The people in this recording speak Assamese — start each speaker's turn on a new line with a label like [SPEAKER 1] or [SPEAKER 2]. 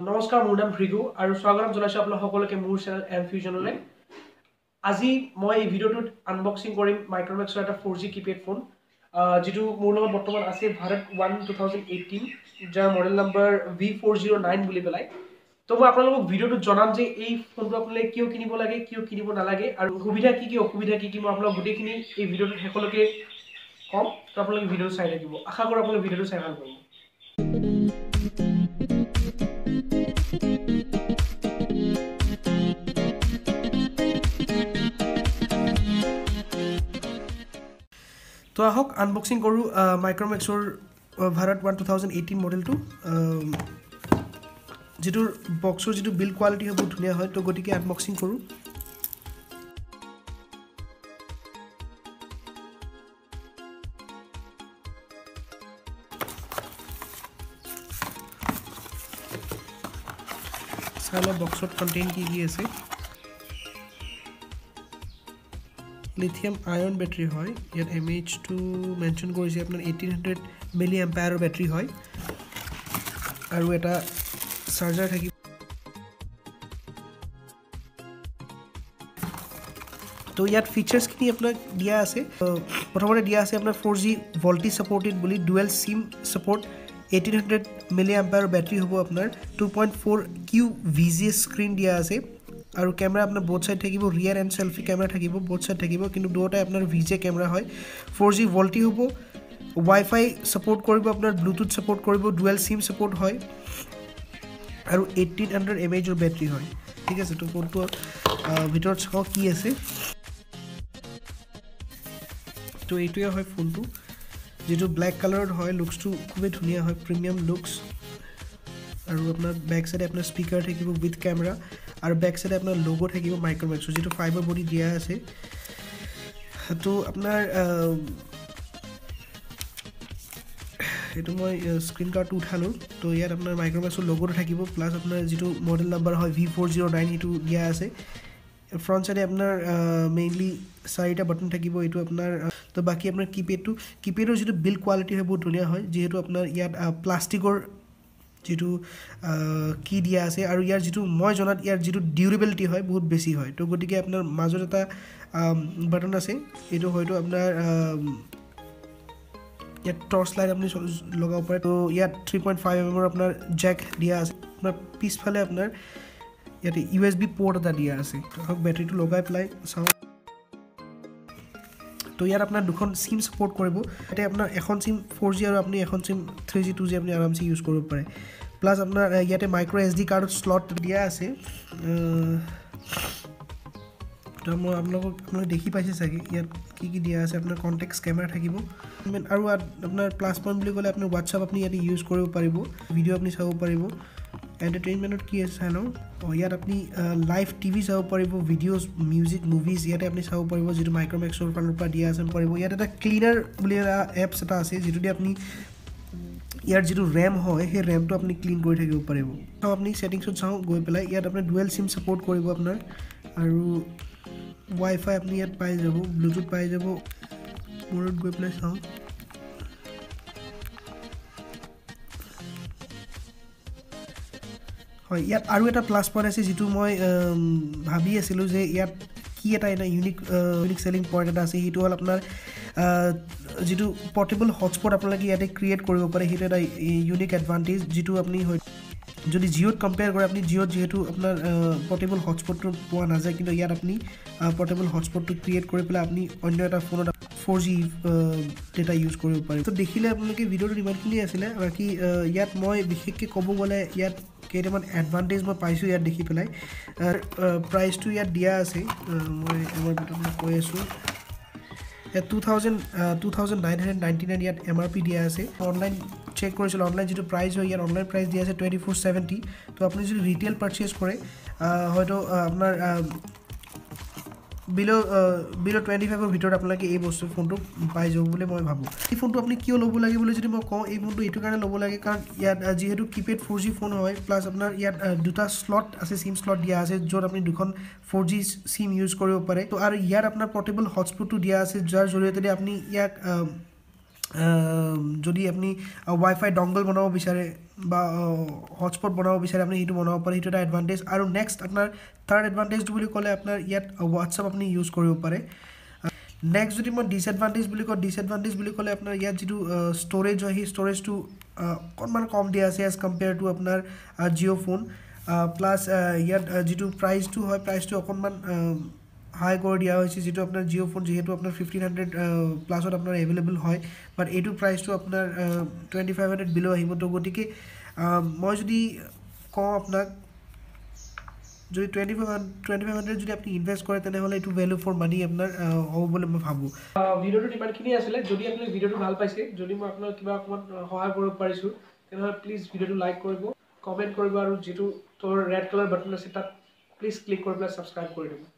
[SPEAKER 1] নমস্কাৰ, মোৰ নাম ভৃগু আৰু স্বাগতম জনাইছো আপোনালোক সকলোকে মোৰ চেনেল এম ফিউজনলৈ। আজি মই এই ভিডিঅ'টোত আনবক্সিং কৰিম মাইক্ৰমেক্সৰ এটা 4G কিপেড ফোন, যিটো মোৰ লগত বৰ্তমান আছে ভাৰত 2018, যাৰ মডেল নাম্বাৰ V409 বুলি পেলাই। তো মই আপোনালোকক ভিডিঅ'টোত জনাম যে এই ফোনটো আপোনালোকে কিয় কিনিব লাগে, কিয় কিনিব নালাগে, আৰু সুবিধা কি কি অসুবিধা কি কি মই আপোনালোক গোটেইখিনি এই ভিডিঅ'টোত শেষলৈকে কম। তো আপোনালোকে ভিডিঅ'টো চাই থাকিব, আশা কৰোঁ আপোনালোকে ভিডিঅ'টো চাই ভাল পাব। তো আহক আনবক্সিং কৰোঁ মাইক্ৰমেক্সৰ ভাৰত 2018 মডেলটো, যিটোৰ বক্সৰ যিটো বিল্ড কোৱালিটি হয় বহুত ধুনীয়া হয়। তো গতিকে আনবক্সিং কৰোঁ। চাই লওঁ বক্সত কণ্টেইন কি কি আছে। লিথিয়াম আয়ন বেটাৰী হয়, ইয়াত MAH-টো মেনশ্যন কৰিছে আপোনাৰ 1800 মিলি এম্পায়াৰৰ বেটাৰী হয়, আৰু এটা চাৰ্জাৰ থাকিব। তো ইয়াত ফিচাৰ্ছখিনি আপোনাক দিয়া আছে। প্ৰথমতে দিয়া আছে আপোনাৰ 4G ভল্টেজ ছাপৰ্টেড বুলি, ডুৱেল চিম ছাপৰ্ট, 1800 মিলি এম্পায়াৰৰ বেটাৰী হ'ব আপোনাৰ, 2.4Q VGA স্ক্ৰীণ দিয়া আছে, আৰু কেমেৰা আপোনাৰ বোথ চাইড থাকিব, ৰিয়াৰ এণ্ড চেল্ফি কেমেৰা থাকিব, বোথ চাইড থাকিব, কিন্তু দুয়োটাই আপোনাৰ VGA কেমেৰা হয়। 4G ভল্টি হ'ব, ৱাইফাই ছাপৰ্ট কৰিব, আপোনাৰ ব্লুটুথ ছাপৰ্ট কৰিব, ডুৱেল চিম ছাপৰ্ট হয়, আৰু 1800 mAhৰ বেটাৰী হয়। ঠিক আছে, তো ফোনটো ভিতৰত চাওঁ কি আছে। তো এইটোৱে হয় ফোনটো, যিটো ব্লেক কালাৰত হয়। লুকছটো খুবেই ধুনীয়া হয়, প্ৰিমিয়াম লুকছ। আৰু আপোনাৰ বেক চাইডে আপোনাৰ স্পীকাৰ থাকিব উইথ কেমেৰা, আৰু বেক চাইডে আপোনাৰ লোগো থাকিব মাইক্ৰমেক্সৰ, যিটো ফাইবাৰ বডি দিয়া আছে। তো আপোনাৰ এইটো মই স্ক্ৰীণ কাৰ্ডটো উঠালোঁ। তো ইয়াত আপোনাৰ মাইক্ৰমেক্সৰ লোগোটো থাকিব, প্লাছ আপোনাৰ যিটো মডেল নাম্বাৰ হয় V409 সেইটো দিয়া আছে। ফ্ৰণ্ট চাইডে আপোনাৰ মেইনলি 4টা বাটন থাকিব, এইটো আপোনাৰ। তো বাকী আপোনাৰ কিপেডৰ যিটো বিল্ড কোৱালিটি হয় বহুত ধুনীয়া হয়, যিহেতু আপোনাৰ ইয়াত প্লাষ্টিকৰ যিটো কি দিয়া আছে, আৰু ইয়াৰ যিটো মই জনাত ইয়াৰ যিটো ডিউৰেবিলিটি হয় বহুত বেছি হয়। তো গতিকে আপোনাৰ মাজত এটা বাটন আছে, এইটো হয়তো আপোনাৰ ইয়াত টৰ্চ লাইট আপুনি লগাব পাৰে। তো ইয়াত 3.5 mm আপোনাৰ জেক দিয়া আছে। আপোনাৰ পিছফালে আপোনাৰ ইয়াতে USB পৰ্ট এটা দিয়া আছে। ধৰক বেটাৰীটো লগাই পেলাই চাওঁ। তো ইয়াত আপোনাৰ দুখন চিম ছাপৰ্ট কৰিব। ইয়াতে আপোনাৰ এখন চিম 4G আৰু আপুনি এখন চিম 3G 2G আপুনি আৰামছে ইউজ কৰিব পাৰে। প্লাছ আপোনাৰ ইয়াতে মাইক্ৰ SD কাৰ্ডত শ্লট দিয়া আছে। তো মই আপোনালোকে দেখি পাইছে চাগে ইয়াত কি কি দিয়া আছে। আপোনাৰ কণ্টেক্ট কেমেৰা থাকিব, আৰু আপোনাৰ প্লাছ পইণ্ট বুলি ক'লে আপুনি হোৱাটছআপ আপুনি ইয়াতে ইউজ কৰিব পাৰিব, ভিডিঅ' আপুনি চাব পাৰিব। এণ্টাৰটেইনমেণ্টত কি আছে চাই লওঁ। ইয়াত আপুনি লাইভ TV চাব পাৰিব, ভিডিঅ'জ, মিউজিক, মুভিজ ইয়াতে আপুনি চাব পাৰিব, যিটো মাইক্ৰমেক্সৰ ফালৰ পৰা দিয়া আছে পাৰিব। ইয়াত এটা ক্লিনাৰ বুলি এটা এপছ এটা আছে, যিটো দি আপুনি ইয়াৰ যিটো ৰেম হয় সেই ৰেমটো আপুনি ক্লিন কৰি থাকিব পাৰিব। চাওঁ আপুনি ছেটিংছত চাওঁ গৈ পেলাই, ইয়াত আপোনাৰ ডুৱেল চিম ছাপৰ্ট কৰিব আপোনাৰ, আৰু ৱাইফাই আপুনি ইয়াত পাই যাব, ব্লুটুথ পাই যাব। মূৰত গৈ পেলাই চাওঁ। হয়, ইয়াত আৰু এটা প্লাছ পইণ্ট আছে, যিটো মই ভাবি আছিলোঁ যে ইয়াত কি এটা ইউনিক চেলিং পইণ্ট এটা আছে। সেইটো হ'ল আপোনাৰ যিটো পৰ্টেবল হটস্পট আপোনালোকে ইয়াতে ক্ৰিয়েট কৰিব পাৰে, সেইটো এটা ইউনিক এডভান্টেজ, যিটো আপুনি যদি জিঅ'ত কম্পেয়াৰ কৰে, আপুনি জিঅ'ত যিহেতু আপোনাৰ পৰ্টেবল হটস্পটটো পোৱা নাযায়, কিন্তু ইয়াত আপুনি পৰ্টেবল হটস্পটটো ক্ৰিয়েট কৰি পেলাই আপুনি অন্য এটা ফোনত 4G ডেটা ইউজ কৰিব পাৰে। তো দেখিলে আপোনালোকে ভিডিঅ'টোত ইমানখিনি আছিলে। বাকী ইয়াত মই বিশেষকৈ ক'ব গ'লে ইয়াত কেইটামান এডভান্টেজ মই পাইছোঁ ইয়াত দেখি পেলাই। প্ৰাইচটো ইয়াত দিয়া আছে, মই এবাৰ আপোনাক কৈ আছোঁ। ইয়াত 2,999 ইয়াত MRP দিয়া আছে। অনলাইন চেক কৰিছিলোঁ, অনলাইন যিটো প্ৰাইচ হয় ইয়াত অনলাইন প্ৰাইচ দিয়া আছে 2470। তো আপুনি যদি ৰিটেইল পাৰচেজ কৰে হয়তো আপোনাৰ বিল' 25ৰ ভিতৰত আপোনালোকে এই ফোনটো পাই যাব বুলি মই ভাবোঁ। এই ফোনটো আপুনি কিয় ল'ব লাগে বুলি যদি মই কওঁ, এই ফোনটো এইটো কাৰণে ল'ব লাগে কাৰণ ইয়াত যিহেতু কিপেড 4G ফোন হয়, প্লাছ আপোনাৰ ইয়াত দুটা শ্লট আছে, চিম শ্লট দিয়া আছে, য'ত আপুনি দুখন 4G চিম ইউজ কৰিব পাৰে। তো আৰু ইয়াত আপোনাৰ পৰ্টেবল হটস্পটটো দিয়া আছে, যাৰ জৰিয়তে আপুনি ইয়াক যদি আপুনি ৱাইফাই ডংগল বনাব বিচাৰে বা হটস্পট বনাব বিচাৰে আপুনি সেইটো বনাব পাৰে সেইটো এটা এডভান্টেজ আৰু নেক্সট আপোনাৰ থাৰ্ড এডভান্টেজটো বুলি ক'লে আপোনাৰ ইয়াত হোৱাটছআপ আপুনি ইউজ কৰিব পাৰে নেক্সট যদি মই ডিসএডভান্টেজ বুলি ক'লে আপোনাৰ ইয়াত যিটো ষ্ট'ৰেজ হয় সেই ষ্ট'ৰেজটো অকণমান কম দিয়া আছে এজ কম্পেয়াৰ টু আপোনাৰ জিঅ' ফোন প্লাছ ইয়াত যিটো প্ৰাইচটো হয় প্ৰাইচটো অকণমান হাই কৰি দিয়া হৈছে যিটো আপোনাৰ জিঅ' ফোন যিহেতু আপোনাৰ 1500 প্লাছত আপোনাৰ এভেইলেবল হয় বাট এইটো প্ৰাইচটো আপোনাৰ 2500 বিল' আহিব তো গতিকে মই যদি কওঁ আপোনাক যদি 2500 যদি আপুনি ইনভেষ্ট কৰে তেনেহ'লে এইটো ভেলু ফৰ মানি আপোনাৰ হ'ব বুলি মই ভাবোঁ ভিডিঅ'টো ইমানখিনি আছিলে যদি আপুনি ভিডিঅ'টো ভাল পাইছে যদি মই আপোনাক কিবা অকণমান সহায় কৰিব পাৰিছোঁ তেনেহ'লে প্লিজ ভিডিঅ'টো লাইক কৰিব কমেণ্ট কৰিব আৰু যিটো তোৰ ৰেড কালাৰ বাটন আছে তাত প্লিজ ক্লিক কৰি পেলাই ছাবস্ক্ৰাইব কৰি দিব